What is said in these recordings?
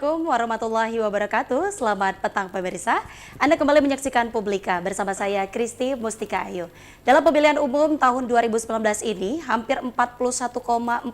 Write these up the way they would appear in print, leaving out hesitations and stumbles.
Assalamualaikum warahmatullahi wabarakatuh. Selamat petang pemirsa. Anda kembali menyaksikan Publika bersama saya Kristi Mustika Ayu. Dalam pemilihan umum tahun 2019 ini, hampir 41,48%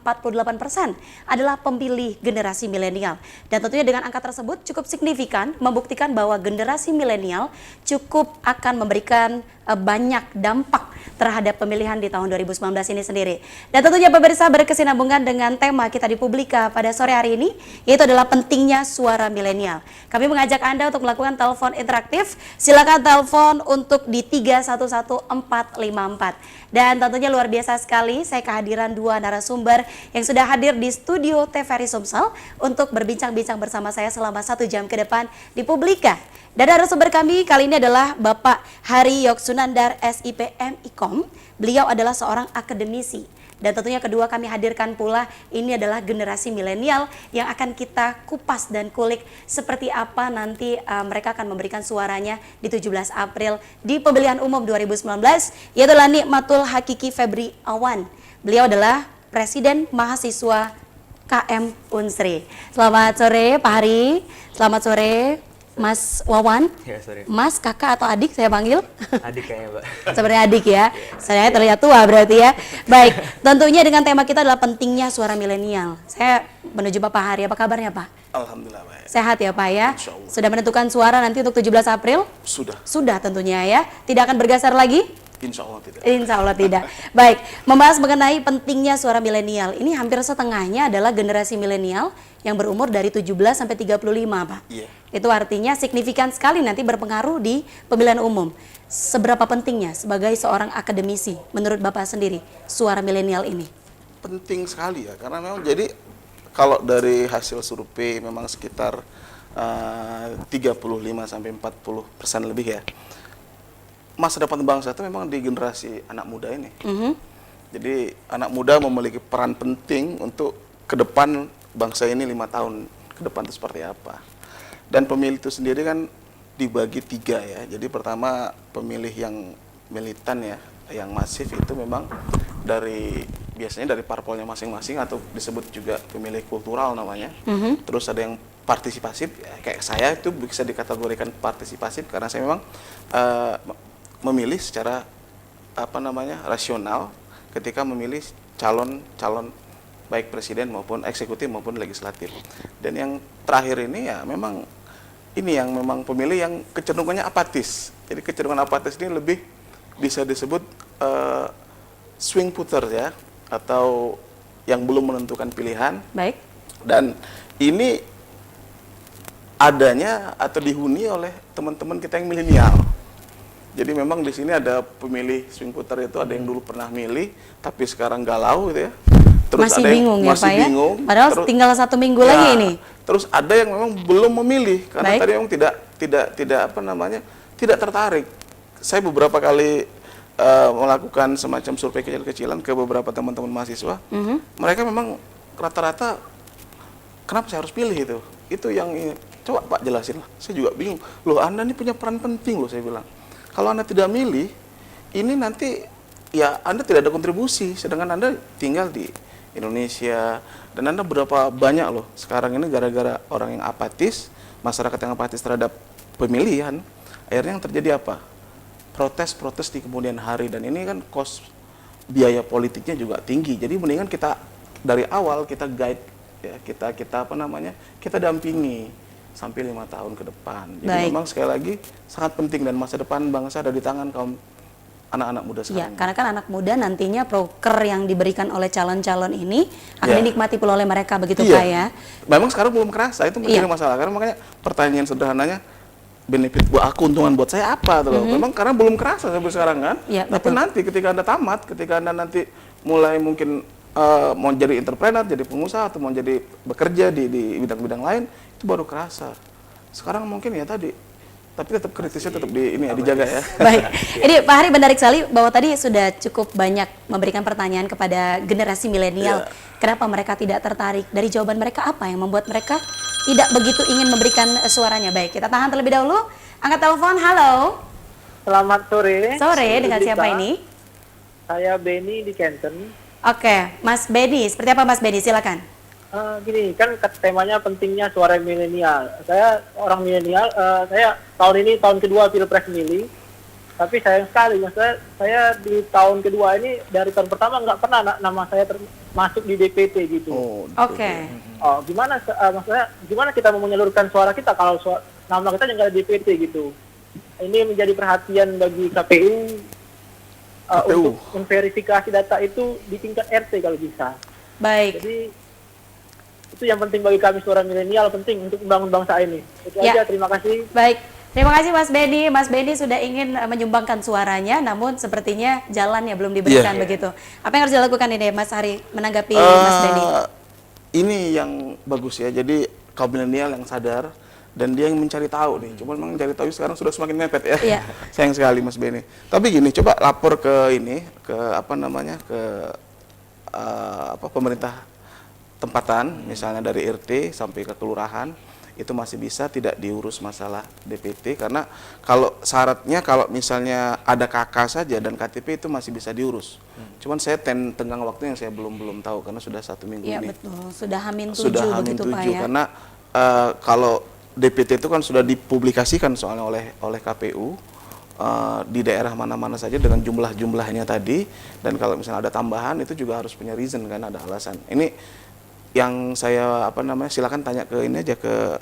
adalah pemilih generasi milenial. Dan tentunya dengan angka tersebut cukup signifikan membuktikan bahwa generasi milenial cukup akan memberikan banyak dampak terhadap pemilihan di tahun 2019 ini sendiri. Dan tentunya pemirsa berkesinambungan dengan tema kita di Publika pada sore hari ini, yaitu adalah pentingnya suara milenial. Kami mengajak Anda untuk melakukan telepon interaktif. Silakan telepon untuk di 311454. Dan tentunya luar biasa sekali saya kehadiran dua narasumber yang sudah hadir di studio TVRI Sumsel untuk berbincang-bincang bersama saya selama 1 jam ke depan di Publika. Dan narasumber kami kali ini adalah Bapak Hari Yoksunandar SIPM Ikom. Beliau adalah seorang akademisi. Dan tentunya kedua kami hadirkan pula ini adalah generasi milenial yang akan kita kupas dan kulik seperti apa nanti mereka akan memberikan suaranya di 17 April di pemilihan umum 2019, yaitu Nikmatul Hakiki Febri Awan. Beliau adalah Presiden Mahasiswa KM Unsri. Selamat sore Pak Hari, selamat sore Mas Wawan, ya, sorry. Mas, kakak atau adik saya panggil? Adik kayaknya, Mbak. Sebenarnya adik ya, saya terlihat tua berarti ya. Baik, tentunya dengan tema kita adalah pentingnya suara milenial. Saya menuju Bapak Hari, apa kabarnya Pak? Alhamdulillah baik. Sehat ya Pak ya? Insya Allah. Sudah menentukan suara nanti untuk 17 April? Sudah. Sudah tentunya ya, tidak akan bergeser lagi? Insya Allah tidak. Insya Allah tidak. Baik, membahas mengenai pentingnya suara milenial. Ini hampir setengahnya adalah generasi milenial yang berumur dari 17 sampai 35, Pak. Iya. Itu artinya signifikan sekali nanti berpengaruh di pemilihan umum. Seberapa pentingnya sebagai seorang akademisi menurut Bapak sendiri suara milenial ini? Penting sekali ya, karena memang jadi kalau dari hasil survei memang sekitar 35 sampai 40% lebih ya. Masa depan bangsa itu memang di generasi anak muda ini. Jadi anak muda memiliki peran penting untuk ke depan bangsa ini 5 tahun ke depan itu seperti apa. Dan pemilih itu sendiri kan dibagi 3 ya. Jadi pertama pemilih yang militan ya, yang masif itu memang biasanya dari parpolnya masing-masing atau disebut juga pemilih kultural namanya. Terus ada yang partisipasif, ya, kayak saya itu bisa dikategorikan partisipasif karena saya memang memilih secara rasional ketika memilih calon baik presiden maupun eksekutif maupun legislatif. Dan yang terakhir ini ya memang pemilih yang kecenderungannya apatis. Jadi kecenderungan apatis ini lebih bisa disebut swing voter ya, atau yang belum menentukan pilihan. Baik. Dan ini adanya atau dihuni oleh teman-teman kita yang milenial. Jadi memang di sini ada pemilih swing voter itu ada yang dulu pernah milih tapi sekarang galau gitu ya. Terus masih ada bingung yang ya Pak ya? Padahal tinggal 1 minggu lagi ini. Terus ada yang memang belum memilih karena Baik. tadi memang tidak tertarik. Saya beberapa kali melakukan semacam survei kecil-kecilan ke beberapa teman-teman mahasiswa. Mereka memang rata-rata kenapa saya harus pilih itu? Itu yang coba Pak jelasin lah. Saya juga bingung. Loh Anda ini punya peran penting loh saya bilang. Kalau Anda tidak milih, ini nanti ya Anda tidak ada kontribusi, sedangkan Anda tinggal di Indonesia dan Anda berapa banyak loh sekarang ini gara-gara orang yang apatis, masyarakat yang apatis terhadap pemilihan, akhirnya yang terjadi apa? Protes-protes di kemudian hari, dan ini kan kos biaya politiknya juga tinggi. Jadi mendingan kita dari awal kita guide ya, kita dampingi sampai 5 tahun ke depan. Jadi Baik. memang sekali lagi sangat penting dan masa depan bangsa ada di tangan kaum anak-anak muda Ya, sekarang. karena kan anak muda nantinya proker yang diberikan oleh calon-calon ini akan dinikmati pula oleh mereka, begitu Pak ya? Memang sekarang belum kerasa, itu menjadi masalah. Karena makanya pertanyaan sederhananya, benefit buat aku, keuntungan buat saya apa? Memang karena belum kerasa sampai sekarang kan? Ya, tapi betul. nanti ketika Anda tamat, ketika Anda nanti mulai mungkin mau jadi entrepreneur, jadi pengusaha, atau mau jadi bekerja di bidang-bidang lain, itu baru kerasa. Sekarang mungkin ya tadi, tapi tetap kritisnya tetap dijaga ya. Baik, ini Pak Hari menarik sekali bahwa tadi sudah cukup banyak memberikan pertanyaan kepada generasi milenial. Kenapa mereka tidak tertarik? Dari jawaban mereka apa yang membuat mereka tidak begitu ingin memberikan suaranya? Baik, kita tahan terlebih dahulu. Angkat telepon, halo. Selamat sore. Sore, dengan siapa ini? Saya Benny di Kenten. Oke, Mas Benny. Seperti apa Mas Benny? Silakan. Gini, kan temanya pentingnya suara milenial. Saya orang milenial, saya tahun ini tahun kedua Pilpres milih, tapi sayang sekali, maksudnya saya di tahun kedua ini dari tahun pertama nggak pernah nama saya masuk di DPT gitu. Oke. Oh, gimana, maksudnya gimana kita mau menyalurkan suara kita kalau nama kita nggak ada DPT gitu? Ini menjadi perhatian bagi KPU, untuk memverifikasi data itu di tingkat RT kalau bisa. Baik. Jadi itu yang penting bagi kami suara milenial, penting untuk membangun bangsa ini. Itu Ya. aja, terima kasih. Baik. Terima kasih Mas Benny. Mas Benny sudah ingin menyumbangkan suaranya, namun sepertinya jalannya belum diberikan begitu. Apa yang harus dilakukan ini, Mas Hari, menanggapi Mas Benny? Ini yang bagus ya. Jadi kaum milenial yang sadar dan dia yang mencari tahu nih. Cuma memang mencari tahu sekarang sudah semakin mepet ya. Iya. Sayang sekali Mas Benny. Tapi gini, coba lapor ke ini, ke apa namanya, ke pemerintah tempatan, misalnya dari RT sampai ke kelurahan, itu masih bisa tidak diurus masalah DPT, karena kalau syaratnya kalau misalnya ada KK saja dan KTP itu masih bisa diurus. Cuman saya tenggang waktu yang saya belum tahu karena sudah 1 minggu Iya ini. betul, sudah H-7 Sudah begitu Pak H-7 ya. karena kalau DPT itu kan sudah dipublikasikan soalnya oleh KPU di daerah mana-mana saja dengan jumlah-jumlahnya tadi, dan kalau misalnya ada tambahan itu juga harus punya reason kan, ada alasan. Ini yang saya silakan tanya ke ini aja, ke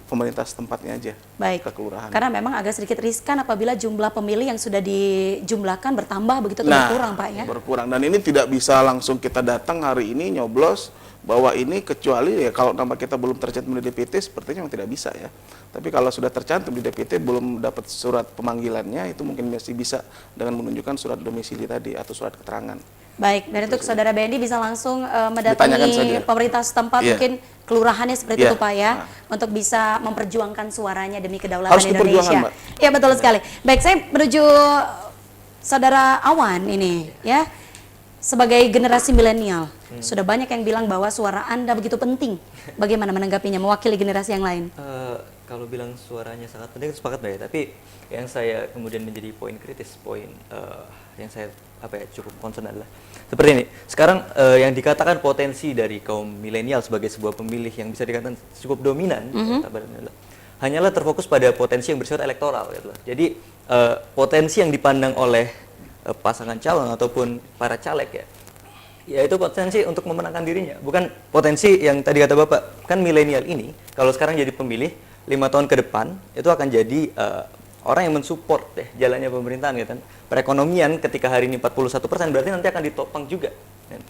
pemerintah setempatnya aja. Baik. Ke kelurahan. Karena memang agak sedikit riskan apabila jumlah pemilih yang sudah dijumlahkan bertambah begitu atau berkurang Pak ya. Berkurang, dan ini tidak bisa langsung kita datang hari ini nyoblos bahwa ini, kecuali ya kalau nama kita belum tercantum di DPT sepertinya memang tidak bisa ya. Tapi kalau sudah tercantum di DPT belum dapat surat pemanggilannya, itu mungkin masih bisa dengan menunjukkan surat domisili tadi atau surat keterangan. Baik, dan untuk Saudara Benny bisa langsung Ditanyakan saja. mendatangi pemerintah setempat, Iya. mungkin kelurahannya seperti Iya. itu Pak ya, untuk bisa memperjuangkan suaranya demi kedaulatan Harus diperjuangkan, Indonesia. Mbak. Iya betul sekali. Baik, saya menuju Saudara Awan ini ya. Sebagai generasi milenial, sudah banyak yang bilang bahwa suara Anda begitu penting. Bagaimana menanggapinya mewakili generasi yang lain? Kalau bilang suaranya sangat penting, sepakat Mbak ya. Tapi yang saya kemudian menjadi poin kritis, yang saya cukup concern adalah seperti ini. Sekarang yang dikatakan potensi dari kaum milenial sebagai sebuah pemilih yang bisa dikatakan cukup dominan, hanyalah terfokus pada potensi yang bersifat elektoral. Gitu. Jadi potensi yang dipandang oleh pasangan calon ataupun para caleg ya itu potensi untuk memenangkan dirinya, bukan potensi yang tadi kata Bapak. Kan milenial ini kalau sekarang jadi pemilih 5 tahun ke depan itu akan jadi orang yang mensupport jalannya pemerintahan gitu kan. Perekonomian ketika hari ini 41% berarti nanti akan ditopang juga. Dan,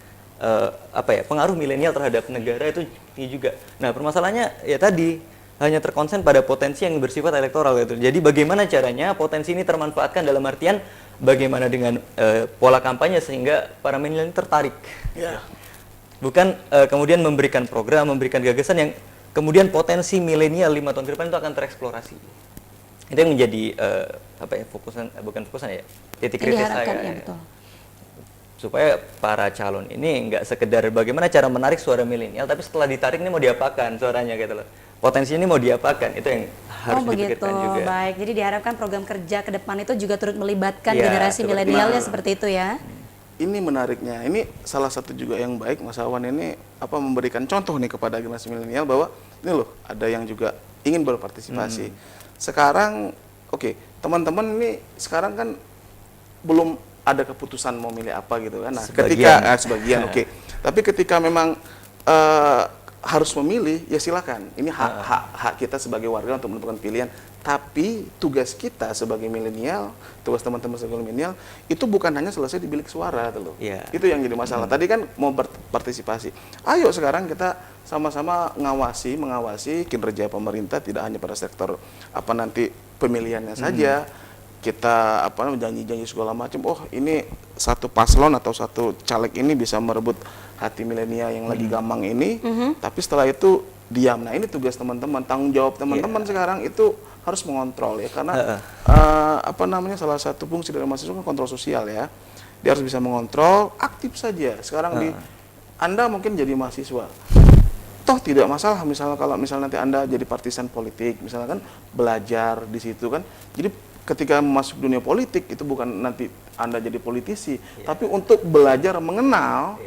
pengaruh milenial terhadap negara itu tinggi juga. Nah, permasalahannya ya tadi hanya terkonsen pada potensi yang bersifat elektoral gitu. Jadi bagaimana caranya potensi ini termanfaatkan, dalam artian bagaimana dengan pola kampanye sehingga para milenial ini tertarik. Ya. Bukan kemudian memberikan program, memberikan gagasan yang kemudian potensi milenial 5 tahun ke depan itu akan tereksplorasi. Itu yang menjadi titik kritis saya. Ya, betul. Supaya para calon ini nggak sekedar bagaimana cara menarik suara milenial, tapi setelah ditarik ini mau diapakan suaranya gitu loh. Potensi ini mau diapakan, itu yang harus dipikirkan juga. Baik. Jadi diharapkan program kerja ke depan itu juga turut melibatkan Ya, generasi milenialnya seperti itu ya. Ini menariknya, ini salah satu juga yang baik Mas Awan ini memberikan contoh nih kepada generasi milenial bahwa ini loh ada yang juga ingin berpartisipasi. Sekarang teman-teman ini sekarang kan belum ada keputusan mau milih apa gitu kan. Nah, sebagian Tapi ketika memang harus memilih, ya silakan. Ini hak kita sebagai warga untuk menentukan pilihan. Tapi tugas kita sebagai milenial, tugas teman-teman sebagai milenial, itu bukan hanya selesai di bilik suara tuh loh. Yeah. Itu yang jadi masalah. Tadi kan mau berpartisipasi. Ayo sekarang kita sama-sama mengawasi kinerja pemerintah, tidak hanya pada sektor nanti pemilihannya saja. Kita janji-janji segala macam. Oh, ini satu paslon atau satu caleg ini bisa merebut hati milenial yang lagi gamang ini. Tapi setelah itu diam. Nah, ini tugas teman-teman, tanggung jawab teman-teman sekarang itu harus mengontrol ya, karena salah satu fungsi dari mahasiswa kan kontrol sosial ya. Dia harus bisa mengontrol, aktif saja. Sekarang Anda mungkin jadi mahasiswa. Toh tidak masalah misalnya kalau nanti Anda jadi partisan politik, misalnya kan belajar di situ kan. Jadi ketika masuk dunia politik itu bukan nanti Anda jadi politisi, tapi untuk belajar mengenal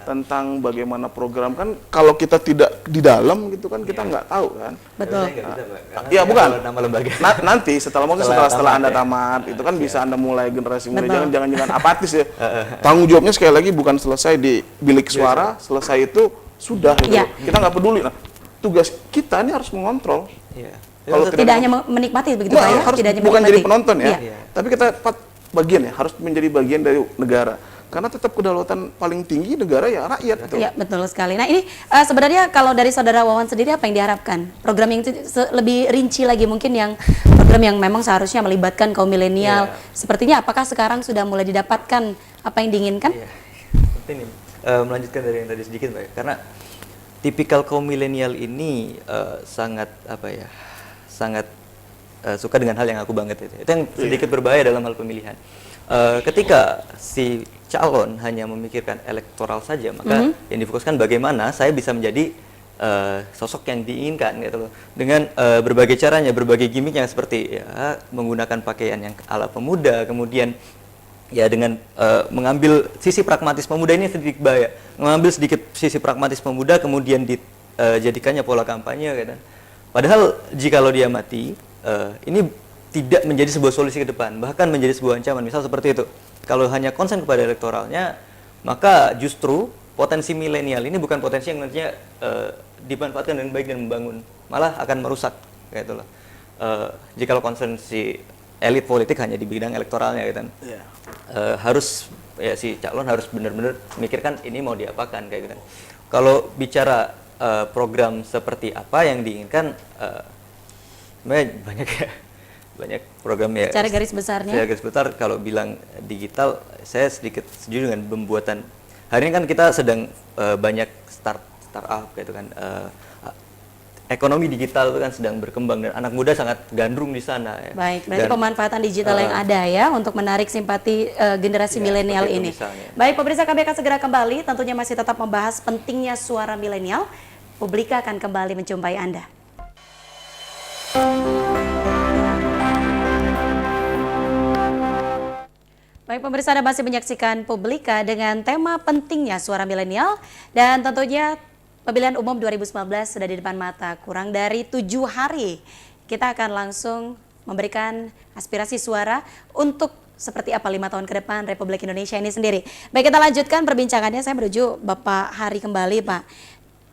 tentang bagaimana program, kan kalau kita tidak di dalam gitu kan kita nggak tahu kan. Betul. Saya nggak bisa, Pak, karena Iya, saya bukan. tahu nama lembaga. Nanti setelah mungkin Setelah setelah Anda tamat, ya. tamat itu kan bisa Anda mulai generasi muda, Betul. jangan apatis ya. Tanggung jawabnya sekali lagi bukan selesai di bilik suara, selesai itu sudah gitu. Iya. Kita nggak peduli. Nah, tugas kita ini harus mengontrol. Iya. Kalau Tidak hanya menikmati begitu Nggak, Pak ya? harus Tidak hanya bukan menikmati. jadi penonton ya. Iya. Tapi kita bagian ya, harus menjadi bagian dari negara. Karena tetap kedaulatan paling tinggi negara ya rakyat gitu. Iya, betul sekali. Nah, ini sebenarnya kalau dari Saudara Wawan sendiri apa yang diharapkan? Program yang lebih rinci lagi mungkin yang program yang memang seharusnya melibatkan kaum milenial. Iya. Sepertinya apakah sekarang sudah mulai didapatkan apa yang diinginkan? Iya. Penting nih, melanjutkan dari yang tadi sedikit, Mbak. Karena tipikal kaum milenial ini sangat sangat suka dengan hal yang aku banget itu. Itu yang sedikit berbahaya dalam hal pemilihan. Ketika si calon hanya memikirkan elektoral saja, maka yang difokuskan bagaimana saya bisa menjadi sosok yang diinginkan gitu loh. Dengan berbagai caranya, berbagai gimmicknya seperti ya menggunakan pakaian yang ala pemuda, kemudian ya dengan mengambil sisi pragmatis pemuda ini sedikit bahaya. Mengambil sedikit sisi pragmatis pemuda kemudian dijadikannya pola kampanye gitu. Padahal jikalau dia mati, ini tidak menjadi sebuah solusi ke depan, bahkan menjadi sebuah ancaman. Misal seperti itu. Kalau hanya konsen kepada elektoralnya, maka justru potensi milenial ini bukan potensi yang nantinya dimanfaatkan dengan baik dan membangun, malah akan merusak, kayak itu loh. Jikalau konsen si elit politik hanya di bidang elektoralnya, gitu kan, harus ya si calon harus benar-benar memikirkan ini mau diapakan, kayak gitu kan. Kalau bicara program seperti apa yang diinginkan, sebenarnya banyak ya. Banyak program ya. Secara garis besarnya? Secara garis besar, kalau bilang digital, saya sedikit setuju dengan pembuatan. Hari ini kan kita sedang banyak startup gitu kan. Ekonomi digital itu kan sedang berkembang dan anak muda sangat gandrung di sana. Ya. Baik, berarti Dan, pemanfaatan digital yang ada ya untuk menarik simpati generasi milenial seperti itu ini. misalnya. Baik, pemirsa, kami akan segera kembali. Tentunya masih tetap membahas pentingnya suara milenial. Publika akan kembali menjumpai Anda. Baik, pemirsa, Anda masih menyaksikan Publika dengan tema pentingnya suara milenial, dan tentunya pemilihan umum 2019 sudah di depan mata. Kurang dari 7 hari kita akan langsung memberikan aspirasi suara untuk seperti apa 5 tahun ke depan Republik Indonesia ini sendiri. Baik, kita lanjutkan perbincangannya. Saya menuju Bapak Hari kembali, Pak.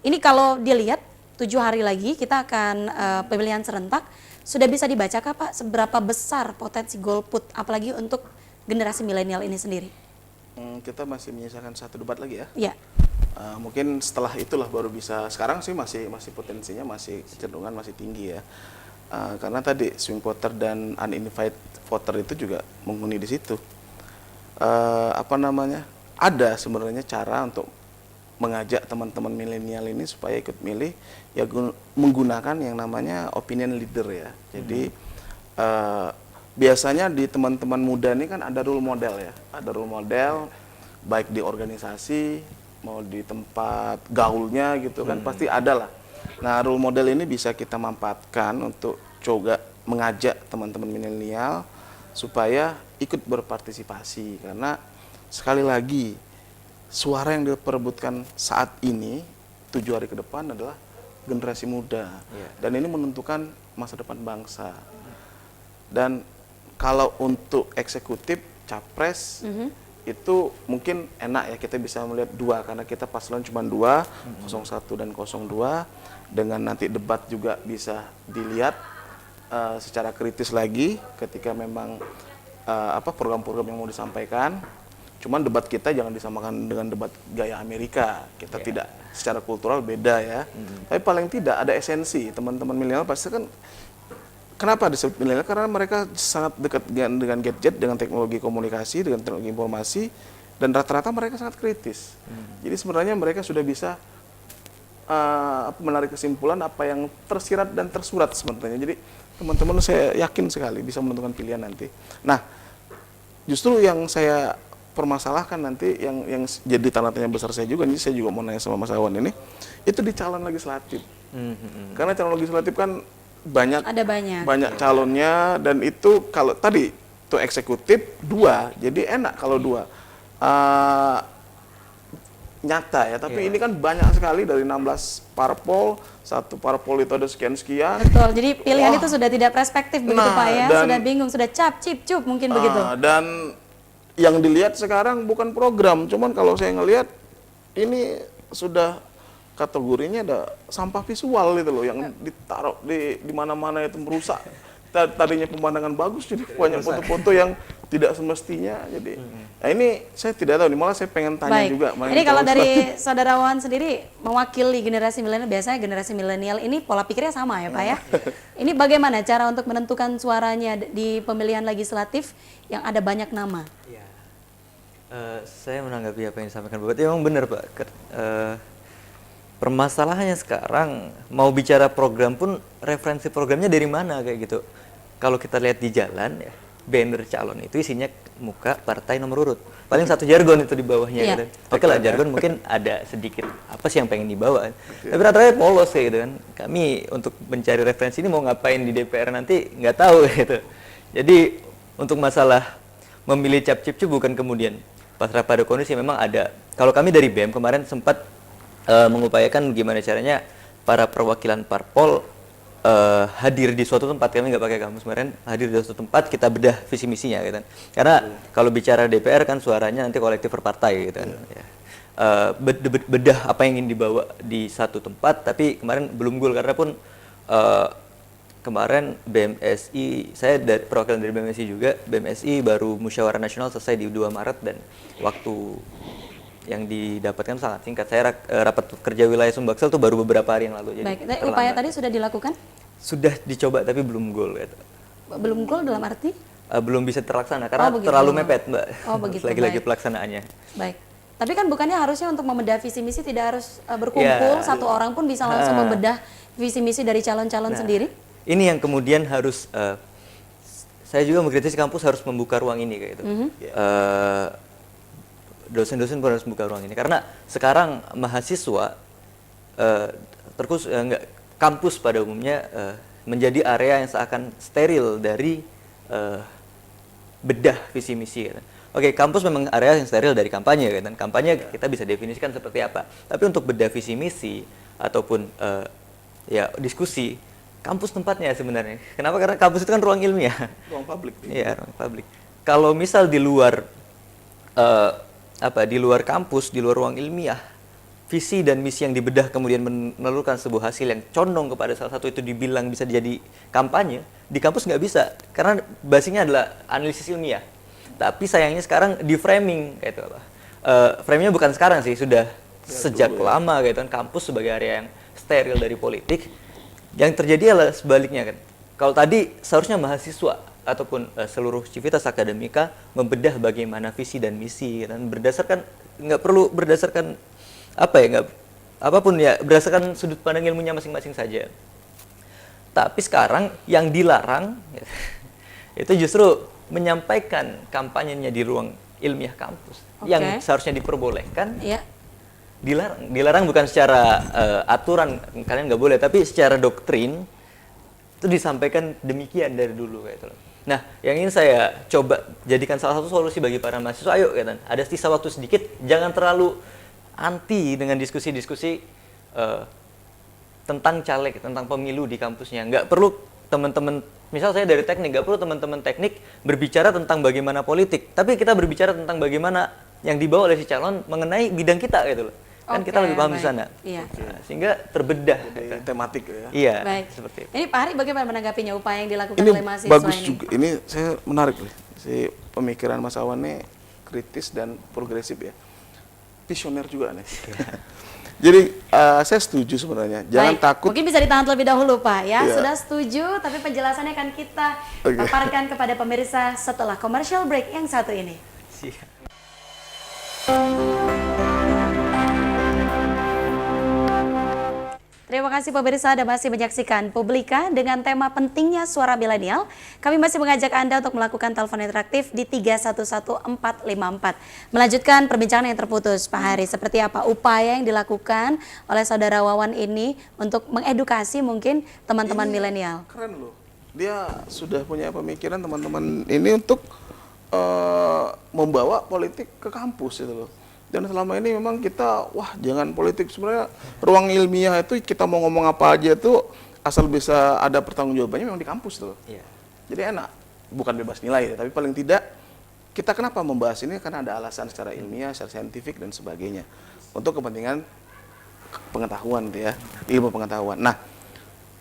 Ini kalau dilihat 7 hari lagi kita akan pemilihan serentak. Sudah bisa dibacakah, Pak, seberapa besar potensi golput apalagi untuk generasi milenial ini sendiri? Kita masih menyisakan 1 debat lagi ya. Iya. Mungkin setelah itulah baru bisa. Sekarang sih masih potensinya masih kecenderungan masih tinggi ya. Karena tadi swing voter dan uninvited voter itu juga menghuni di situ. Ada sebenarnya cara untuk mengajak teman-teman milenial ini supaya ikut milih ya menggunakan yang namanya opinion leader ya. Jadi biasanya di teman-teman muda ini kan ada role model ya. Ada role model baik di organisasi mau di tempat gaulnya gitu kan pasti ada lah. Nah, role model ini bisa kita manfaatkan untuk coba mengajak teman-teman milenial supaya ikut berpartisipasi, karena sekali lagi suara yang diperebutkan saat ini 7 hari ke depan adalah generasi muda dan ini menentukan masa depan bangsa. Dan kalau untuk eksekutif capres itu mungkin enak ya, kita bisa melihat 2 karena kita paslon cuma 2, 01 dan 02, dengan nanti debat juga bisa dilihat secara kritis lagi ketika memang program-program yang mau disampaikan. Cuman debat kita jangan disamakan dengan debat gaya Amerika. Kita tidak, secara kultural beda ya. Tapi paling tidak ada esensi. Teman-teman milenial pasti kan, kenapa disebut milenial? Karena mereka sangat dekat dengan gadget, dengan teknologi komunikasi, dengan teknologi informasi, dan rata-rata mereka sangat kritis. Jadi sebenarnya mereka sudah bisa menarik kesimpulan apa yang tersirat dan tersurat sebenarnya. Jadi teman-teman saya yakin sekali bisa menentukan pilihan nanti. Nah, justru yang saya permasalahkan nanti yang jadi tanda tanya besar saya juga, ini saya juga mau nanya sama Mas Awan ini, itu di calon legislatif. Karena calon legislatif kan banyak calonnya, dan itu kalau tadi tuh eksekutif 2, jadi enak kalau 2. nyata ya, tapi Iya. ini kan banyak sekali dari 16 parpol, satu parpol itu ada sekian-sekian. Betul. Jadi pilihan Wah. itu sudah tidak perspektif begitu Nah, Pak ya, dan- sudah bingung, sudah cap, cip, cup mungkin begitu. Dan yang dilihat sekarang bukan program, cuman kalau saya ngelihat ini sudah kategorinya ada sampah visual itu loh yang ditaruh di mana-mana itu merusak. Tadinya pemandangan bagus jadi banyak foto-foto yang tidak semestinya. Jadi nah ini saya tidak tahu nih, malah saya pengen tanya Baik. juga. Ini kalau dari saudara Wawan sendiri mewakili generasi milenial, biasanya generasi milenial ini pola pikirnya sama ya Pak ya. Ini bagaimana cara untuk menentukan suaranya di pemilihan legislatif yang ada banyak nama? Ya. Saya menanggapi apa yang disampaikan Bapak. Memang benar Pak. Permasalahannya sekarang mau bicara program pun referensi programnya dari mana kayak gitu. Kalau kita lihat di jalan ya, banner calon itu isinya muka partai nomor urut. Paling satu jargon itu di bawahnya Iya. gitu. Oke lah, jargon mungkin ada sedikit apa sih yang pengen dibawa. Tapi rata-rata polos kayak gitu kan. Kami untuk mencari referensi ini mau ngapain di DPR nanti nggak tahu gitu. Jadi untuk masalah memilih cap-cip bukan kemudian pasrah pada kondisi, memang ada. Kalau kami dari BEM kemarin sempat mengupayakan gimana caranya para perwakilan parpol hadir di suatu tempat. Kami nggak pakai kamus, kemarin hadir di suatu tempat, kita bedah visi misinya gitu kan. Karena kalau bicara DPR kan suaranya nanti kolektif per partai gitu kan. Ya. Bedah apa yang ingin dibawa di satu tempat, tapi kemarin belum goal karena pun kemarin BMSI, saya dari perwakilan dari BMSI juga, BMSI baru musyawarah nasional selesai di 2 Maret dan waktu yang didapatkan sangat singkat. Saya rapat kerja wilayah Sumbaksel tuh baru beberapa hari yang lalu. Jadi Baik, terlambat. upaya tadi sudah dilakukan? Sudah dicoba tapi belum goal gitu. Belum goal dalam arti? Belum bisa terlaksana karena Oh, begitu. terlalu mepet Mbak. Oh, begitu, Lagi-lagi baik. pelaksanaannya. Baik. Tapi kan bukannya harusnya untuk membedah visi misi tidak harus berkumpul, Ya. satu orang pun bisa langsung membedah visi misi dari calon-calon Nah, sendiri? Ini yang kemudian harus saya juga mengkritisi kampus harus membuka ruang ini kayak gitu. Dosen-dosen pun harus membuka ruang ini karena sekarang mahasiswa kampus pada umumnya menjadi area yang seakan steril dari bedah visi misi gitu. Oke, kampus memang area yang steril dari kampanye kan. Kampanye kita bisa definisikan seperti apa. Tapi untuk bedah visi misi ataupun ya diskusi, kampus tempatnya sebenarnya. Kenapa? Karena kampus itu kan ruang ilmiah. ruang publik. Iya, ruang publik. Kalau misal di luar di luar kampus, di luar ruang ilmiah, visi dan misi yang dibedah kemudian menelurkan sebuah hasil yang condong kepada salah satu itu dibilang bisa jadi kampanye, di kampus nggak bisa karena basicnya adalah analisis ilmiah. Tapi sayangnya sekarang di framing kayak itu apa? Framingnya bukan sekarang sih, sudah sejak lama gitu kan, kampus sebagai area yang steril dari politik. Yang terjadi adalah sebaliknya kan. Kalau tadi seharusnya mahasiswa ataupun seluruh civitas akademika membedah bagaimana visi dan misi dan berdasarkan, nggak perlu berdasarkan apapun ya, berdasarkan sudut pandang ilmunya masing-masing saja. Tapi sekarang yang dilarang itu justru menyampaikan kampanyenya di ruang ilmiah kampus. Yang seharusnya diperbolehkan, Iya. dilarang bukan secara aturan kalian nggak boleh, tapi secara doktrin itu disampaikan demikian dari dulu kayak itu. Nah, yang ingin saya coba jadikan salah satu solusi bagi para mahasiswa, ayo kan, ada sisa waktu sedikit, jangan terlalu anti dengan diskusi-diskusi tentang caleg, tentang pemilu di kampusnya. Nggak perlu teman-teman, misal saya dari teknik, nggak perlu teman-teman teknik berbicara tentang bagaimana politik, tapi kita berbicara tentang bagaimana yang dibawa oleh si calon mengenai bidang kita gitu loh. Kan kita lebih paham di sana. Iya. Nah, sehingga terbedah. Jadi tematik ya. Iya, Baik. seperti itu. Ini Pak Hari bagaimana menanggapinya upaya yang dilakukan Ini oleh mahasiswa bagus ini? juga. Ini saya menarik nih. Si pemikiran Mas Awan ini kritis dan progresif ya. Visioner juga nih. Jadi saya setuju sebenarnya. Jangan Baik, takut. mungkin bisa ditahan terlebih dahulu Pak ya. Iya. Sudah setuju, tapi penjelasannya akan kita Oke. paparkan kepada pemirsa setelah commercial break yang satu ini. Siap. Terima kasih pemirsa Anda masih menyaksikan Publika dengan tema pentingnya suara milenial. Kami masih mengajak Anda untuk melakukan telepon interaktif di 311454. Melanjutkan perbincangan yang terputus, Pak Hari, seperti apa upaya yang dilakukan oleh saudara Wawan ini untuk mengedukasi mungkin teman-teman milenial? Keren loh. Dia sudah punya pemikiran teman-teman ini untuk membawa politik ke kampus itu loh. Dan selama ini memang kita, wah jangan politik, sebenarnya ruang ilmiah itu kita mau ngomong apa aja tuh asal bisa ada pertanggungjawabannya memang di kampus tuh. Iya. Jadi enak, bukan bebas nilai ya, tapi paling tidak kita kenapa membahas ini karena ada alasan secara ilmiah, secara saintifik dan sebagainya untuk kepentingan pengetahuan gitu ya, ilmu pengetahuan. Nah,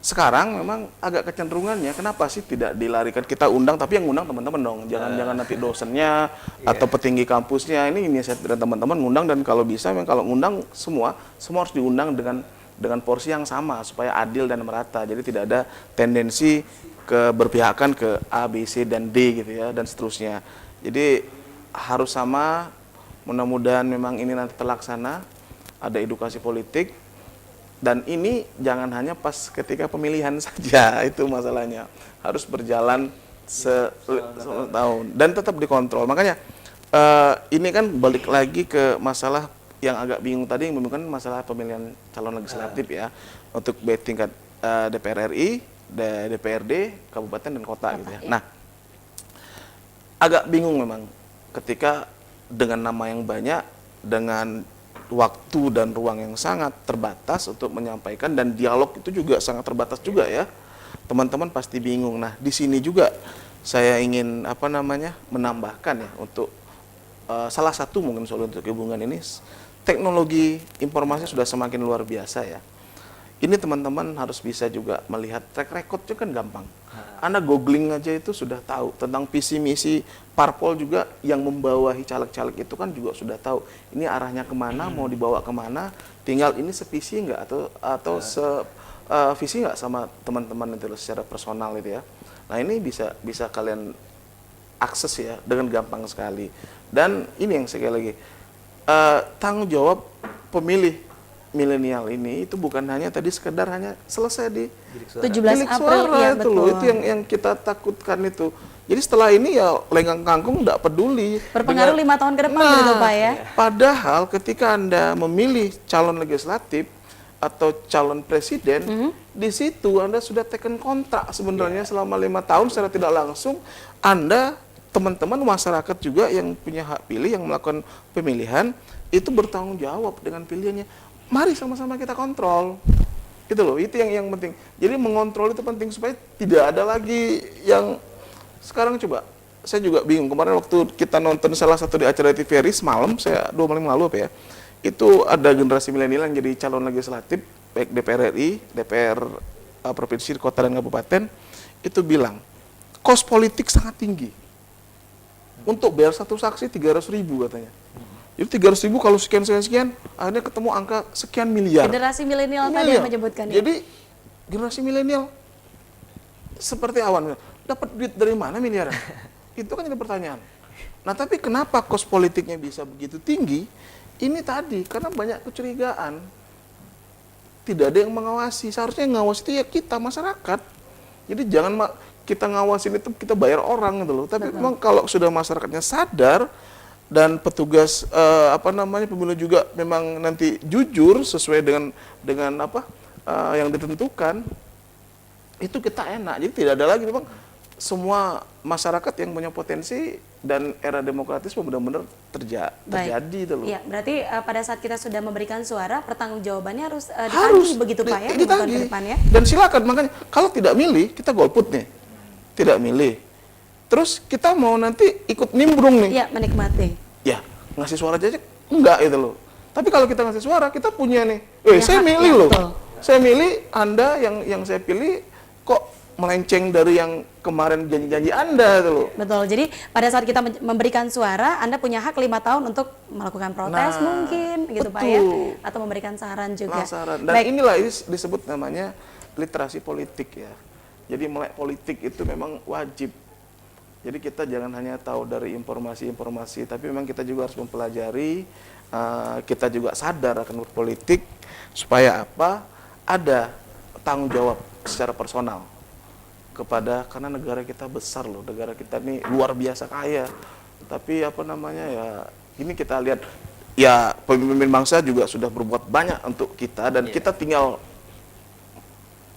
sekarang memang agak kecenderungannya kenapa sih tidak dilarikan, kita undang tapi yang undang teman-teman dong, jangan nanti dosennya atau petinggi kampusnya. Ini saya dan teman-teman ngundang, dan kalau bisa memang kalau ngundang semua harus diundang dengan porsi yang sama supaya adil dan merata. Jadi tidak ada tendensi keberpihakan ke A, B, C dan D gitu ya dan seterusnya. Jadi harus sama. Mudah-mudahan memang ini nanti terlaksana, ada edukasi politik. Dan ini jangan hanya pas ketika pemilihan saja, itu masalahnya. Harus berjalan setahun dan tetap dikontrol. Makanya ini kan balik lagi ke masalah yang agak bingung tadi, yang membingungkan masalah pemilihan calon legislatif ya, untuk baik tingkat DPR RI, DPRD, kabupaten dan kota gitu ya. Nah, agak bingung memang ketika dengan nama yang banyak, dengan waktu dan ruang yang sangat terbatas untuk menyampaikan, dan dialog itu juga sangat terbatas juga ya. Teman-teman pasti bingung. Nah, di sini juga saya ingin menambahkan ya, untuk salah satu mungkin solusi untuk hubungan ini, teknologi informasi sudah semakin luar biasa ya. Ini teman-teman harus bisa juga melihat track recordnya, kan gampang. Anda googling aja itu sudah tahu tentang visi misi parpol, juga yang membawahi caleg-caleg itu kan juga sudah tahu ini arahnya kemana, mau dibawa kemana. Tinggal ini sevisi nggak atau visi nggak sama teman-teman itu secara personal itu ya. Nah, ini bisa kalian akses ya dengan gampang sekali. Dan ini yang sekali lagi tanggung jawab pemilih milenial ini itu bukan hanya tadi sekedar hanya selesai di 17 bilik April suara, ya, itu betul. loh, itu yang kita takutkan itu. Jadi setelah ini ya lenggang kangkung tidak peduli. Berpengaruh 5 tahun ke depan gitu Pak ya. Padahal ketika Anda memilih calon legislatif atau calon presiden, di situ Anda sudah teken kontrak sebenarnya selama 5 tahun secara tidak langsung. Anda, teman-teman masyarakat juga yang punya hak pilih, yang melakukan pemilihan, itu bertanggung jawab dengan pilihannya. Mari sama-sama kita kontrol. Itu loh, itu yang penting. Jadi mengontrol itu penting supaya tidak ada lagi yang sekarang. Coba, saya juga bingung. Kemarin waktu kita nonton salah satu di acara TVRI semalam, saya 2 malam lalu apa ya, itu ada generasi milenial yang jadi calon legislatif, baik DPR RI, DPR provinsi, kota dan kabupaten, itu bilang, kos politik sangat tinggi. Untuk bayar satu saksi 300.000 katanya. Jadi 300.000 kalau sekian, akhirnya ketemu angka sekian miliar. Generasi milenial tadi yang menyebutkan ya. Jadi generasi milenial seperti awan, dapat duit dari mana miliaran? Itu kan jadi pertanyaan. Nah, tapi kenapa kos politiknya bisa begitu tinggi? Ini tadi karena banyak kecurigaan. Tidak ada yang mengawasi. Seharusnya yang ngawasi itu ya kita, masyarakat. Jadi jangan kita ngawasin itu kita bayar orang gitu loh. Tapi memang kalau sudah masyarakatnya sadar, dan petugas pemilu juga memang nanti jujur sesuai dengan yang ditentukan, itu kita enak. Jadi tidak ada lagi memang semua masyarakat yang punya potensi, dan era demokratis benar-benar terjadi itu loh. Iya, berarti pada saat kita sudah memberikan suara, pertanggungjawabannya harus ditagih begitu Pak ya, di tahun ke depan ya. Dan silakan, makanya kalau tidak milih kita golput nih, tidak milih. Terus kita mau nanti ikut nimbrung nih. Iya, menikmati. Ya, ngasih suara aja enggak itu loh. Tapi kalau kita ngasih suara, kita punya nih. Saya milih loh. Betul. Saya milih, Anda yang saya pilih kok melenceng dari yang kemarin janji-janji Anda itu loh. Betul. Jadi pada saat kita memberikan suara, Anda punya hak 5 tahun untuk melakukan protes mungkin gitu Pak ya, atau memberikan saran juga. Dan inilah disebut namanya literasi politik ya. Jadi melek politik itu memang wajib. Jadi kita jangan hanya tahu dari informasi-informasi, tapi memang kita juga harus mempelajari, kita juga sadar akan berpolitik, supaya apa? Ada tanggung jawab secara personal karena negara kita besar loh, negara kita ini luar biasa kaya. Tapi ya ini kita lihat, ya pemimpin bangsa juga sudah berbuat banyak untuk kita, dan kita tinggal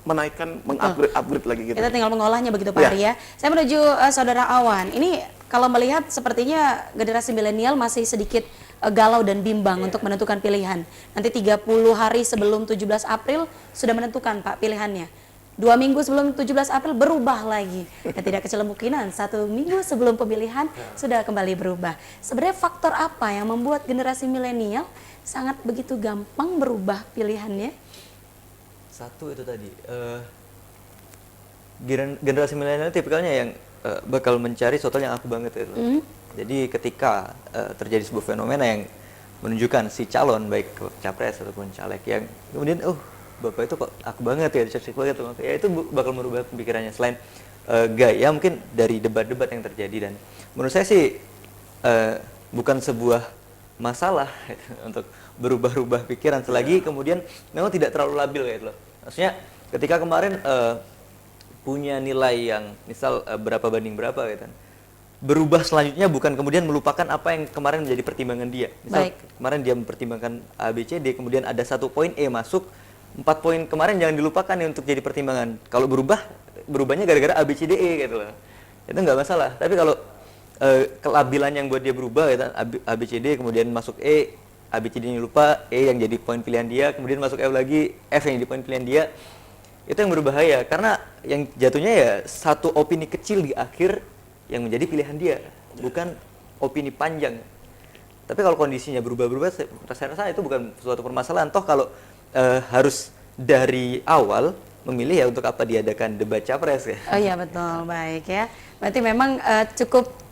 menaikkan, mengupgrade lagi gitu. Kita tinggal mengolahnya begitu Pak Ari ya. Saya menuju Saudara Awan. Ini kalau melihat sepertinya generasi milenial masih sedikit galau dan bimbang untuk menentukan pilihan. Nanti 30 hari sebelum 17 April sudah menentukan Pak pilihannya. 2 minggu sebelum 17 April berubah lagi. Dan tidak kecil kemungkinan 1 minggu sebelum pemilihan sudah kembali berubah. Sebenarnya faktor apa yang membuat generasi milenial sangat begitu gampang berubah pilihannya? Satu itu tadi, generasi milenial tipikalnya yang bakal mencari sesuatu yang aku banget gitu. Jadi ketika terjadi sebuah fenomena yang menunjukkan si calon baik capres ataupun caleg yang kemudian bapak itu kok aku banget ya, cocok banget tuh. Ya itu bakal merubah pemikirannya. Selain gaya mungkin dari debat-debat yang terjadi, dan menurut saya sih bukan sebuah masalah gitu, untuk berubah-ubah pikiran selagi kemudian memang tidak terlalu labil gitu loh. Maksudnya ketika kemarin punya nilai yang misal berapa banding berapa gitu kan, berubah selanjutnya bukan kemudian melupakan apa yang kemarin menjadi pertimbangan dia. Misal kemarin dia mempertimbangkan A, B, C, D, kemudian ada 1 poin E masuk, 4 poin kemarin jangan dilupakan nih untuk jadi pertimbangan. Kalau berubahnya gara-gara A, B, C, D, E gitu loh. Itu nggak masalah. Tapi kalau kelabilan yang buat dia berubah gitu, A, B, C, D, kemudian masuk E, A, B, C, D-nya lupa, E yang jadi poin pilihan dia, kemudian masuk F lagi, F yang jadi poin pilihan dia, itu yang berbahaya. Karena yang jatuhnya ya satu opini kecil di akhir yang menjadi pilihan dia, bukan opini panjang. Tapi kalau kondisinya berubah-berubah, saya rasa itu bukan suatu permasalahan. Toh kalau harus dari awal memilih ya untuk apa diadakan debat capres ya. Oh iya betul, baik ya. Berarti memang cukup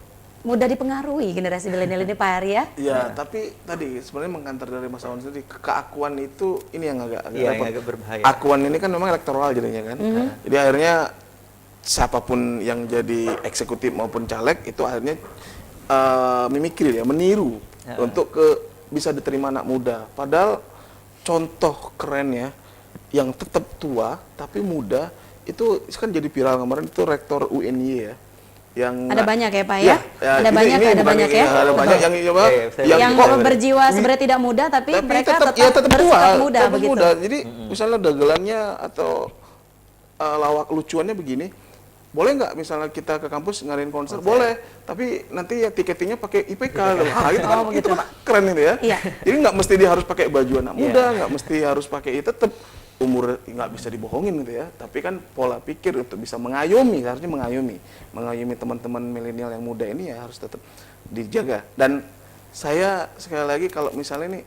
mudah dipengaruhi generasi milenial ini Pak Ari ya? Iya, tapi tadi sebenarnya mengkantar dari Mas Awan sendiri, keakuan itu ini yang agak yang repot. agak berbahaya. Akuan ini kan memang elektoral jadinya kan. Jadi akhirnya siapapun yang jadi eksekutif maupun caleg itu akhirnya mimikri ya, meniru untuk bisa diterima anak muda. Padahal contoh kerennya yang tetap tua tapi muda itu kan jadi viral kemarin, itu rektor UNY ya. Yang Ada banyak ya Pak ya? Ada banyak ya? Ada banyak yang yang berjiwa sebenarnya tidak muda tapi mereka tetap bersikap muda begitu. Jadi misalnya dagelannya atau lawak lucuannya begini, boleh nggak misalnya kita ke kampus ngadain konser? Boleh, tapi nanti ya tiketingnya pakai IPK. Itu kan keren itu ya. Iya. Jadi nggak mesti dia harus pakai baju anak muda, nggak mesti harus pakai itu, tetap umur nggak bisa dibohongin gitu ya. Tapi kan pola pikir untuk bisa mengayomi, harusnya mengayomi teman-teman milenial yang muda ini ya harus tetap dijaga. Dan saya sekali lagi kalau misalnya ini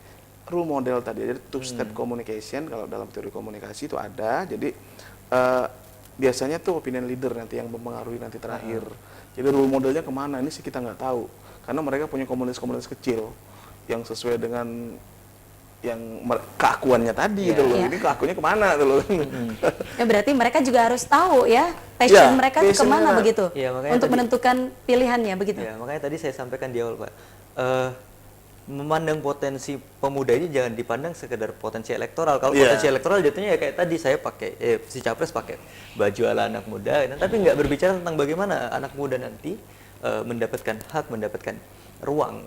role model tadi, jadi two step communication kalau dalam teori komunikasi itu ada. Jadi biasanya tuh opinion leader nanti yang mempengaruhi nanti terakhir. Jadi role modelnya kemana ini sih kita nggak tahu, karena mereka punya komunitas-komunitas kecil yang sesuai dengan yang keakuannya tadi gitu loh. Ini keakuannya kemana tuh loh. Ya berarti mereka juga harus tahu ya passion mereka itu kemana begitu untuk menentukan pilihannya begitu. Ya, makanya tadi saya sampaikan di awal Pak, memandang potensi pemuda ini jangan dipandang sekedar potensi elektoral. Kalau potensi elektoral jatuhnya ya kayak tadi saya pakai si capres pakai baju ala anak muda, tapi nggak berbicara tentang bagaimana anak muda nanti mendapatkan hak, mendapatkan ruang,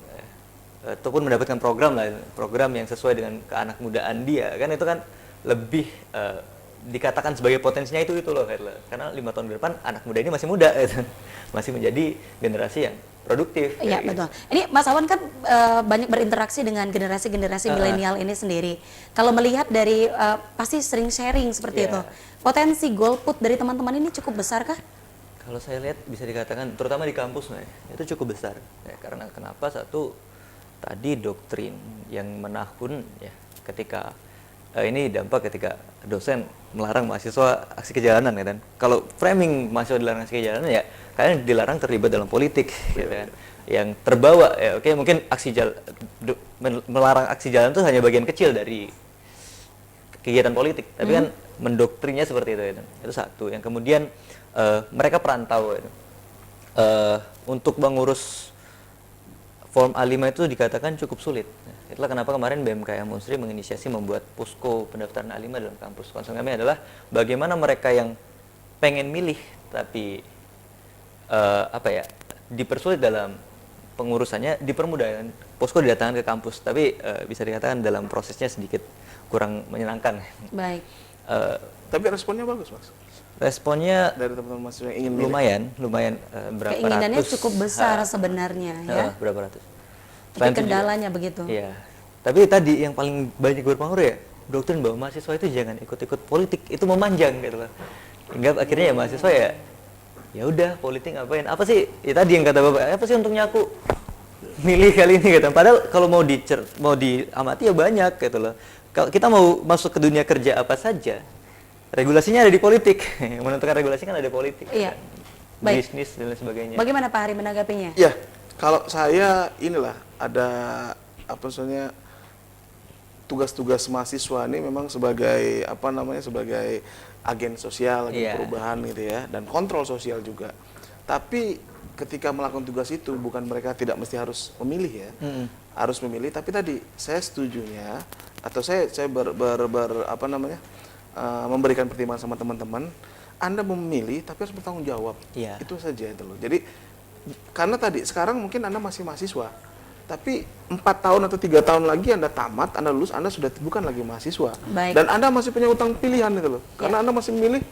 ataupun mendapatkan program yang sesuai dengan keanak mudaan dia. Kan itu kan lebih dikatakan sebagai potensinya itu loh, karena 5 tahun ke depan anak muda ini masih muda masih menjadi generasi yang produktif. Iya betul. Ini Mas Awan kan banyak berinteraksi dengan generasi milenial ini sendiri. Kalau melihat dari pasti sering sharing seperti itu. Potensi golput dari teman-teman ini cukup besar kah? Kalau saya lihat bisa dikatakan terutama di kampus itu cukup besar. Ya, karena kenapa? Satu, tadi doktrin yang menahun ya, ketika ini dampak ketika dosen melarang mahasiswa aksi kejalanan ya kan. Kalau framing mahasiswa dilarang aksi kejalanan ya kalian dilarang terlibat dalam politik gitu kan. Yang terbawa ya oke, mungkin melarang aksi jalan itu hanya bagian kecil dari kegiatan politik, tapi kan mendoktrinnya seperti itu. Itu satu. Yang kemudian mereka perantau untuk mengurus Form A5 itu dikatakan cukup sulit. Itulah kenapa kemarin BMKM Unsri menginisiasi membuat posko pendaftaran A5 dalam kampus. Concern kami adalah bagaimana mereka yang pengen milih tapi dipersulit dalam pengurusannya, dipermudah. Posko didatangkan ke kampus, tapi bisa dikatakan dalam prosesnya sedikit kurang menyenangkan. Baik. Tapi responnya bagus, Mas. Responnya Dari teman-teman mahasiswa yang ingin milih. lumayan berapa Keinginannya ratus. cukup besar sebenarnya ya. Berapa ratus? Itu kendalanya begitu. Iya. Tapi tadi yang paling banyak berpengaruh ya doktrin bahwa mahasiswa itu jangan ikut-ikut politik, itu memanjang gitu loh. Hingga akhirnya ya mahasiswa ya udah politik ngapain? Apa sih? Ya tadi yang kata Bapak, apa sih untungnya aku milih kali ini gitu. Padahal kalau mau diamati ya banyak gitu loh. Kalau kita mau masuk ke dunia kerja apa saja, regulasinya ada di politik. Menentukan regulasi kan ada politik. Iya. Kan? Baik. Bisnis dan lain sebagainya. Bagaimana Pak Hari menanggapinya? Ya, kalau saya inilah ada apa maksudnya tugas-tugas mahasiswa ini memang sebagai apa namanya sebagai agen sosial, agen Iya. perubahan gitu ya, dan kontrol sosial juga. Tapi ketika melakukan tugas itu bukan mereka tidak mesti harus memilih ya, harus memilih. Tapi tadi saya setujunya atau saya apa namanya memberikan pertimbangan sama teman-teman. Anda memilih tapi harus bertanggung jawab. Iya. Itu saja itu loh. Jadi karena tadi sekarang mungkin Anda masih mahasiswa, tapi 4 tahun atau 3 tahun lagi Anda tamat, Anda lulus, Anda sudah bukan lagi mahasiswa. Baik. Dan Anda masih punya utang pilihan itu loh. Karena Anda masih memilih,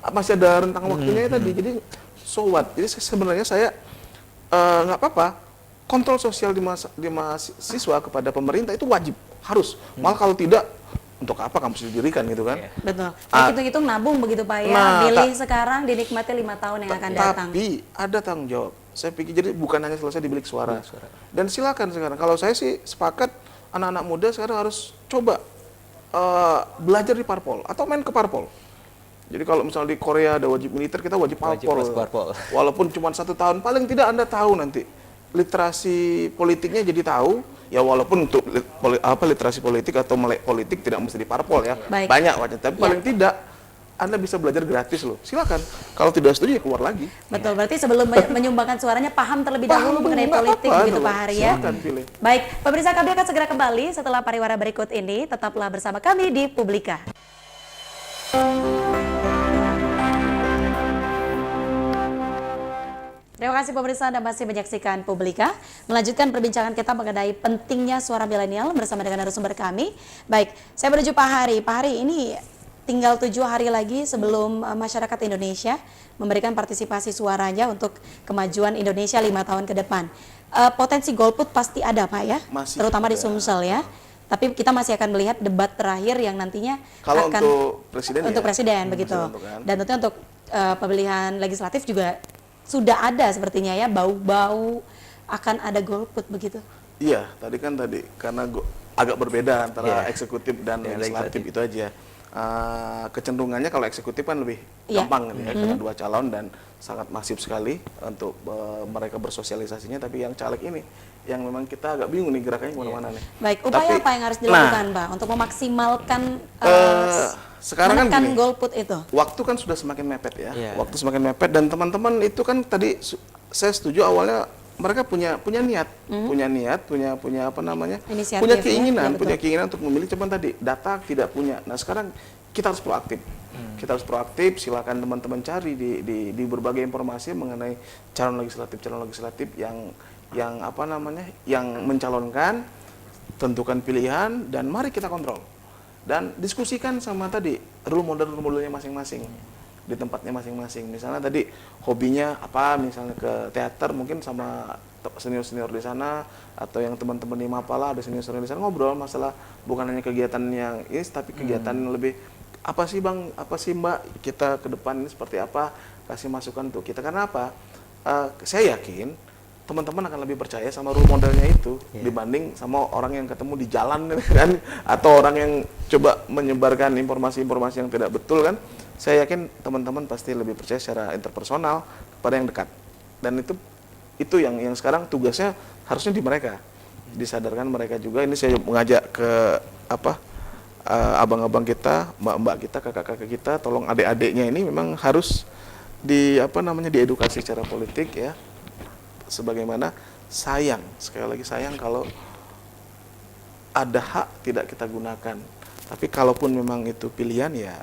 masih ada rentang waktunya tadi. Jadi so what? Jadi sebenarnya saya nggak apa-apa. Kontrol sosial di mahasiswa kepada pemerintah itu wajib, harus. Malah kalau tidak, untuk apa kampus didirikan gitu kan? Iya. Betul. Hitung-hitung nabung begitu Pak ya. Nah, Pilih sekarang, dinikmati 5 tahun yang akan datang. Tapi ada tanggung jawab. Saya pikir jadi bukan hanya selesai di bilik suara. Dan silakan sekarang. Kalau saya sih sepakat anak-anak muda sekarang harus coba belajar di parpol atau main ke parpol. Jadi kalau misalnya di Korea ada wajib militer, kita wajib parpol. masuk parpol. Walaupun cuma 1 tahun, paling tidak Anda tahu nanti literasi politiknya jadi tahu. Ya walaupun untuk literasi politik atau melek politik tidak mesti di parpol ya. Baik. Banyak wajib. Tapi Ya. paling tidak Anda bisa belajar gratis loh. Silakan. Kalau tidak setuju ya keluar lagi. Betul, berarti sebelum menyumbangkan suaranya paham terlebih dahulu mengenai nggak politik apa-apa, gitu tuh. Pak Hari ya. Silakan pilih. Baik, pemirsa kami akan segera kembali setelah pariwara berikut ini. Tetaplah bersama kami di Publika. Terima kasih pemirsa Anda masih menyaksikan Publika. Melanjutkan perbincangan kita mengenai pentingnya suara milenial bersama dengan narasumber kami. Baik, saya menuju Pak Hari. Pak Hari, ini tinggal 7 hari lagi sebelum masyarakat Indonesia memberikan partisipasi suaranya untuk kemajuan Indonesia 5 tahun ke depan. Potensi golput pasti ada Pak ya, Masih terutama di ada. Sumsel ya. Tapi kita masih akan melihat debat terakhir yang nantinya Kalau akan untuk presiden untuk ya. presiden begitu. Masih menentukan. Dan tentunya untuk pemilihan legislatif juga sudah ada sepertinya ya, bau-bau akan ada golput begitu. Iya, tadi karena agak berbeda antara Iya. eksekutif dan Ya, legislatif itu aja. Kecenderungannya kalau eksekutif kan lebih Iya. gampang gitu ya, karena 2 calon dan sangat masif sekali untuk mereka bersosialisasinya. Tapi yang caleg ini yang memang kita agak bingung nih gerakannya kemana-mana nih. Baik, upaya Tapi- apa yang harus dilakukan Pak untuk memaksimalkan sekarang kan menekan gini, golput itu? waktu kan sudah semakin mepet ya. Iya. Waktu semakin mepet dan teman-teman itu kan tadi saya setuju awalnya mereka punya niat, punya apa namanya? Inisiatif punya ya, keinginan, ya, betul. punya keinginan untuk memilih, cuman tadi data tidak punya. Nah, sekarang kita harus proaktif. Kita harus proaktif, silakan teman-teman cari di berbagai informasi mengenai calon legislatif yang apa namanya? Yang mencalonkan, tentukan pilihan dan mari kita kontrol. Dan diskusikan sama tadi role modelnya masing-masing di tempatnya masing-masing. Misalnya tadi hobinya apa, misalnya ke teater mungkin sama senior-senior di sana, atau yang teman-teman di Mapala ada senior-senior di sana ngobrol masalah bukan hanya kegiatan yang ini tapi kegiatan yang lebih apa sih Bang, apa sih Mbak, kita ke depan ini seperti apa, kasih masukan untuk kita. Karena apa? Saya yakin teman-teman akan lebih percaya sama role modelnya itu dibanding sama orang yang ketemu di jalan kan, atau orang yang coba menyebarkan informasi-informasi yang tidak betul kan. Saya yakin teman-teman pasti lebih percaya secara interpersonal kepada yang dekat. Dan itu yang sekarang tugasnya harusnya di mereka. Disadarkan mereka juga. Ini saya mengajak ke abang-abang kita, mbak-mbak kita, kakak-kakak kita, tolong adik-adiknya ini memang harus diedukasi secara politik ya. Sebagaimana sekali lagi sayang kalau ada hak tidak kita gunakan. Tapi kalaupun memang itu pilihan ya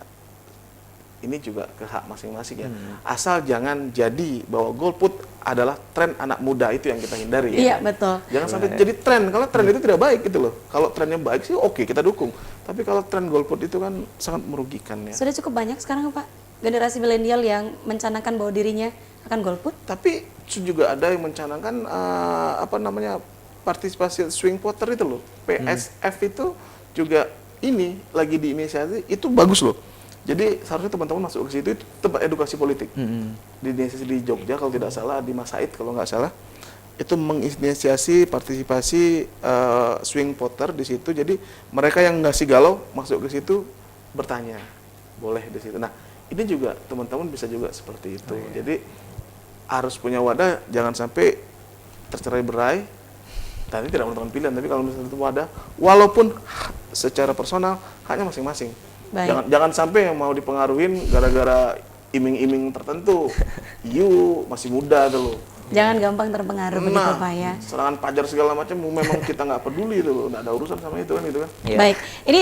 ini juga ke hak masing-masing ya. Asal jangan jadi bahwa golput adalah tren anak muda, itu yang kita hindari Iya, ya. betul. Jangan sampai jadi tren. Kalau tren itu tidak baik gitu loh. Kalau trennya baik sih oke, kita dukung. Tapi kalau tren golput itu kan sangat merugikan ya. Sudah cukup banyak sekarang Pak generasi milenial yang mencanangkan bahwa dirinya akan golput. Tapi juga ada yang mencanangkan partisipasi swing voter itu loh, PSF itu juga ini lagi diinisiasi, itu bagus loh. Jadi seharusnya teman-teman masuk ke situ, itu tempat edukasi politik. Di inisiasi di Jogja kalau tidak salah, di Mas Said kalau nggak salah, itu menginisiasi partisipasi swing voter di situ. Jadi mereka yang nggak galau masuk ke situ bertanya, boleh di situ. Nah ini juga teman-teman bisa juga seperti itu. Jadi harus punya wadah, jangan sampai tercerai-berai. Tadi tidak menentukan pilihan, tapi kalau misalnya itu wadah, walaupun secara personal hanya masing-masing. Baik. Jangan sampai yang mau dipengaruhin gara-gara iming-iming tertentu. Masih muda tuh loh. Jangan gampang terpengaruh begitu Pak ya. Serangan pajar segala macam, memang kita nggak peduli tuh loh, nggak ada urusan sama itu kan gitu kan. Iya. Baik, ini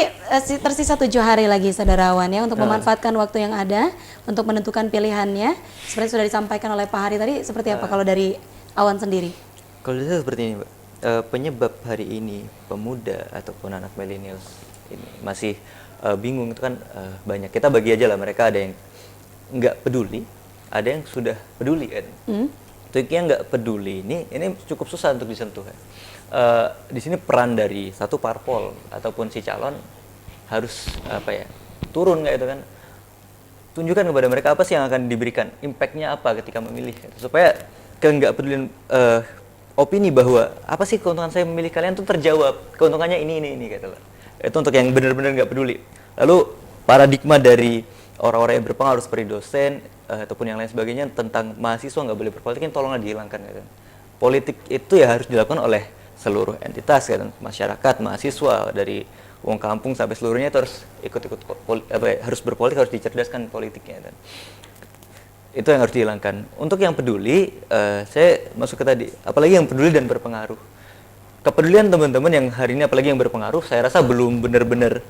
tersisa 7 hari lagi saudarawan ya untuk memanfaatkan waktu yang ada untuk menentukan pilihannya. Seperti sudah disampaikan oleh Pak Hari tadi, seperti apa kalau dari Awan sendiri? Kalau saya seperti ini, Mbak. Penyebab hari ini pemuda ataupun anak milenial ini masih bingung itu kan banyak. Kita bagi aja lah, mereka ada yang nggak peduli, ada yang sudah peduli kan. Untuk yang nggak peduli ini cukup susah untuk disentuh kan. Di sini peran dari satu parpol ataupun si calon harus turun kayak itu kan. Tunjukkan kepada mereka apa sih yang akan diberikan, impact-nya apa ketika memilih, gitu. Supaya nggak pedulian opini bahwa apa sih keuntungan saya memilih kalian tuh terjawab, keuntungannya ini gitu loh. Itu untuk yang benar-benar nggak peduli. Lalu paradigma dari orang-orang yang berpengaruh seperti dosen ataupun yang lain sebagainya tentang mahasiswa nggak boleh berpolitik, ini tolonglah dihilangkan gitu. Politik itu ya harus dilakukan oleh seluruh entitas kan, masyarakat, mahasiswa, dari wong kampung sampai seluruhnya itu harus ikut-ikut harus berpolitik, harus dicerdaskan politiknya kan. Itu yang harus dihilangkan. Untuk yang peduli, saya masuk ke tadi, apalagi yang peduli dan berpengaruh. Kepedulian teman-teman yang hari ini apalagi yang berpengaruh, saya rasa belum benar-benar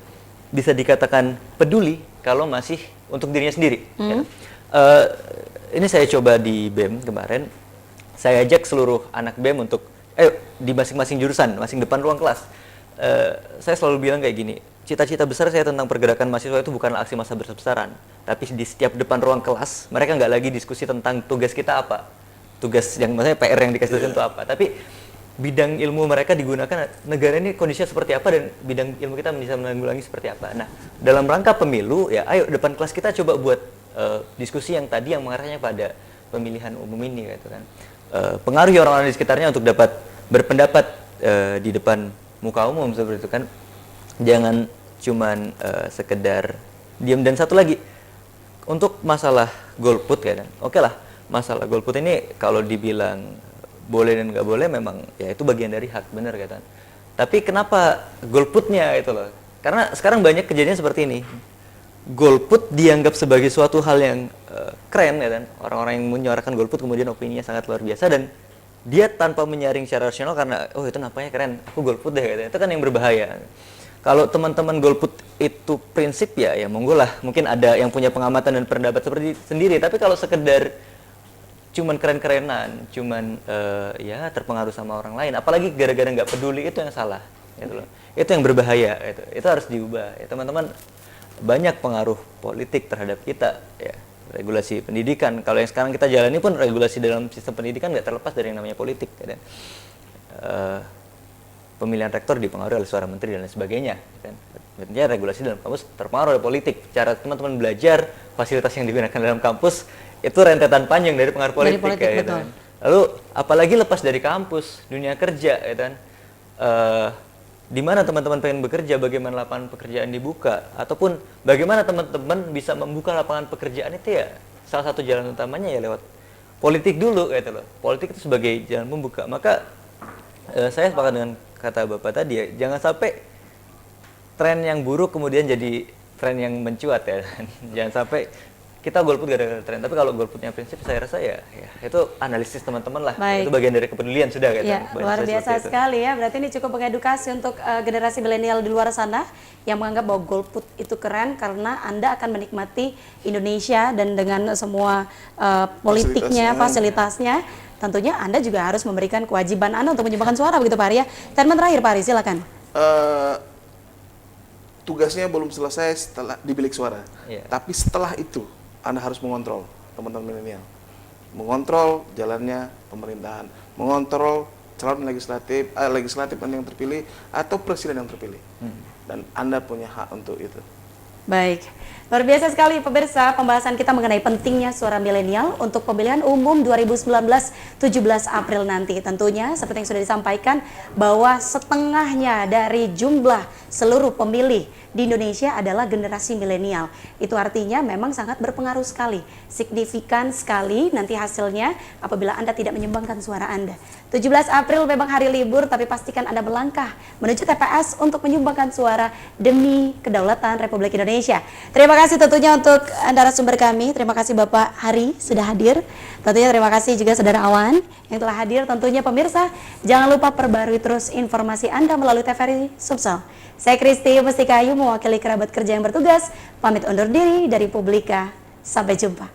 bisa dikatakan peduli kalau masih untuk dirinya sendiri. Ya. Ini saya coba di BEM kemarin, saya ajak seluruh anak BEM untuk, di masing-masing jurusan, masing depan ruang kelas. Saya selalu bilang kayak gini, cita-cita besar saya tentang pergerakan mahasiswa itu bukanlah aksi massa besar-besaran, tapi di setiap depan ruang kelas mereka nggak lagi diskusi tentang tugas kita apa, tugas yang maksudnya PR yang dikasih dosen itu apa, tapi bidang ilmu mereka digunakan, negara ini kondisinya seperti apa dan bidang ilmu kita bisa menanggulangi seperti apa. Nah, dalam rangka pemilu ya, ayo depan kelas kita coba buat diskusi yang tadi yang mengarahnya pada pemilihan umum ini gitu kan. Pengaruhi orang-orang di sekitarnya untuk dapat berpendapat di depan muka umum seperti itu kan. Jangan cuman sekedar diam. Dan satu lagi, untuk masalah golput kan, oke lah, masalah golput ini kalau dibilang boleh dan nggak boleh memang ya itu bagian dari hak, bener kan. Tapi kenapa golputnya itu loh? Karena sekarang banyak kejadian seperti ini. Golput dianggap sebagai suatu hal yang keren ya kan. Orang-orang yang menyuarakan golput kemudian opininya sangat luar biasa dan dia tanpa menyaring secara rasional karena oh itu nampaknya keren, aku golput deh gitu. Itu kan yang berbahaya. Kalau teman-teman golput itu prinsip ya monggo lah. Mungkin ada yang punya pengamatan dan pendapat seperti sendiri. Tapi kalau sekedar cuman keren-kerenan, cuman ya terpengaruh sama orang lain, apalagi gara-gara nggak peduli, itu yang salah. Gitu loh. Itu yang berbahaya. Itu harus diubah. Ya, teman-teman, banyak pengaruh politik terhadap kita. Ya, regulasi pendidikan. Kalau yang sekarang kita jalani pun regulasi dalam sistem pendidikan nggak terlepas dari yang namanya politik. Ya, dan, pemilihan rektor dipengaruhi oleh suara menteri dan lain sebagainya kan. Artinya regulasi dalam kampus terpengaruh oleh politik. Cara teman-teman belajar, fasilitas yang digunakan dalam kampus itu rentetan panjang dari pengaruh politik, ya, kan. Lalu apalagi lepas dari kampus, dunia kerja ya kan. Di mana teman-teman pengen bekerja, bagaimana lapangan pekerjaan dibuka, ataupun bagaimana teman-teman bisa membuka lapangan pekerjaan itu ya salah satu jalan utamanya ya lewat politik dulu gitu loh. Politik itu sebagai jalan membuka. Maka saya sepakat dengan kata Bapak tadi ya, jangan sampai tren yang buruk kemudian jadi tren yang mencuat ya. Jangan sampai kita golput gara-gara tren, tapi kalau golputnya prinsip saya rasa ya itu analisis teman-teman lah. Baik. Itu bagian dari kepedulian sudah kan. Ya, luar biasa sekali ya. Berarti ini cukup mengedukasi untuk generasi milenial di luar sana yang menganggap bahwa golput itu keren karena Anda akan menikmati Indonesia dan dengan semua politiknya, fasilitasnya. Tentunya Anda juga harus memberikan kewajiban Anda untuk menyumbangkan suara, begitu Pak Arya. Statement terakhir Pak Ari, silakan. Tugasnya belum selesai setelah di bilik suara. Tapi setelah itu Anda harus mengontrol teman-teman milenial. Mengontrol jalannya pemerintahan, mengontrol calon legislatif nanti yang terpilih atau presiden yang terpilih. Dan Anda punya hak untuk itu. Baik, luar biasa sekali pemirsa pembahasan kita mengenai pentingnya suara milenial untuk pemilihan umum 2019 17 April nanti. Tentunya seperti yang sudah disampaikan bahwa setengahnya dari jumlah seluruh pemilih di Indonesia adalah generasi milenial. Itu artinya memang sangat berpengaruh sekali, signifikan sekali nanti hasilnya apabila Anda tidak menyumbangkan suara Anda. 17 April memang hari libur, tapi pastikan Anda melangkah menuju TPS untuk menyumbangkan suara demi kedaulatan Republik Indonesia. Terima kasih tentunya untuk narasumber kami. Terima kasih Bapak Hari sudah hadir. Tentunya terima kasih juga Saudara Awan yang telah hadir. Tentunya pemirsa, jangan lupa perbarui terus informasi Anda melalui TVRI Sumsel. Saya Kristi Mustikayu mewakili kerabat kerja yang bertugas, pamit undur diri dari Publika. Sampai jumpa.